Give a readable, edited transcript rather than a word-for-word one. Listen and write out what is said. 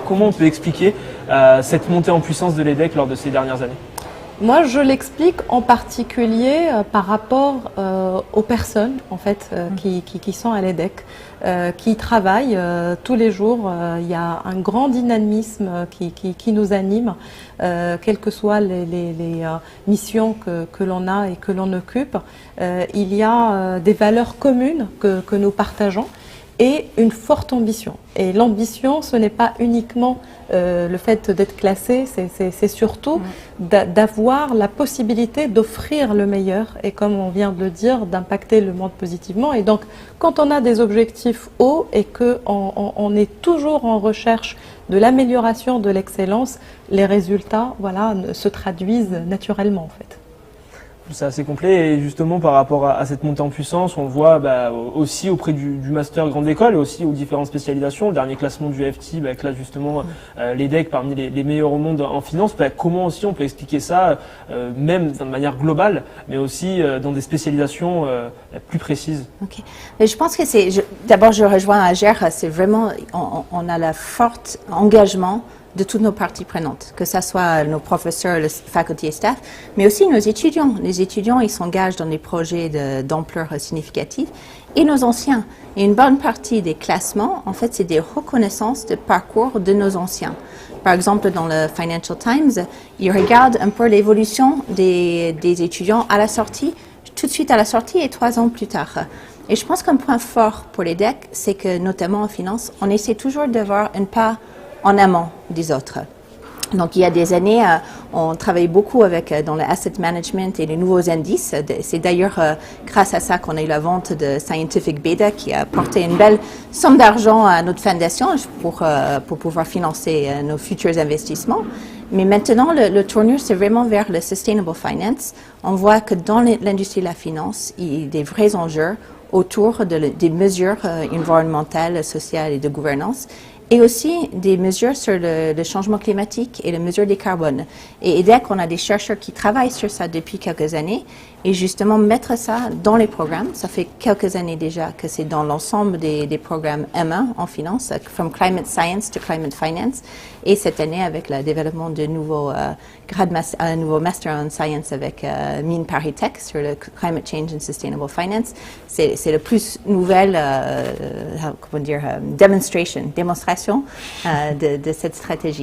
Comment on peut expliquer cette montée en puissance de l'EDEC lors de ces dernières années? Moi, je l'explique en particulier par rapport aux personnes en fait, qui sont à l'EDEC, qui travaillent tous les jours. Il y a un grand dynamisme qui nous anime, quelles que soient les missions que l'on a et que l'on occupe. Il y a des valeurs communes que nous partageons et une forte ambition. Et l'ambition, ce n'est pas uniquement le fait d'être classé, c'est surtout d'avoir la possibilité d'offrir le meilleur et, comme on vient de le dire, d'impacter le monde positivement. Et donc, quand on a des objectifs hauts et qu'on est toujours en recherche de l'amélioration de l'excellence, les résultats se traduisent naturellement en fait. C'est assez complet et justement par rapport à cette montée en puissance, on le voit aussi auprès du master grande école et aussi aux différentes spécialisations. Le dernier classement du FT classe justement l'EDEC parmi les meilleurs au monde en finance. Comment aussi on peut expliquer ça, même de manière globale, mais aussi dans des spécialisations plus précises? Ok. Mais je pense que d'abord je rejoins Ager, c'est vraiment, on a la forte engagement de toutes nos parties prenantes, que ce soit nos professeurs, le faculté et staff, mais aussi nos étudiants. Les étudiants, ils s'engagent dans des projets d'ampleur significative, et nos anciens. Et une bonne partie des classements, en fait, c'est des reconnaissances de parcours de nos anciens. Par exemple, dans le Financial Times, ils regardent un peu l'évolution des étudiants à la sortie, tout de suite à la sortie et 3 ans plus tard. Et je pense qu'un point fort pour l'EDEC, c'est que, notamment en finance, on essaie toujours d'avoir un pas en amont des autres. Donc, il y a des années, on travaille beaucoup dans le asset management et les nouveaux indices. C'est d'ailleurs grâce à ça qu'on a eu la vente de Scientific Beta qui a apporté une belle somme d'argent à notre fondation pour pouvoir financer nos futurs investissements. Mais maintenant, le tournure, c'est vraiment vers le sustainable finance. On voit que dans l'industrie de la finance, il y a des vrais enjeux autour des mesures environnementales, sociales et de gouvernance, et aussi des mesures sur le changement climatique et les mesures des carbones. Et EDEC, on a des chercheurs qui travaillent sur ça depuis quelques années, et justement mettre ça dans les programmes. Ça fait quelques années déjà que c'est dans l'ensemble des programmes M1 en finance, from climate science to climate finance, et cette année avec le développement de nouveau master en science avec Mines Paris Tech sur le climate change and sustainable finance. C'est le plus nouvelle démonstration de cette stratégie.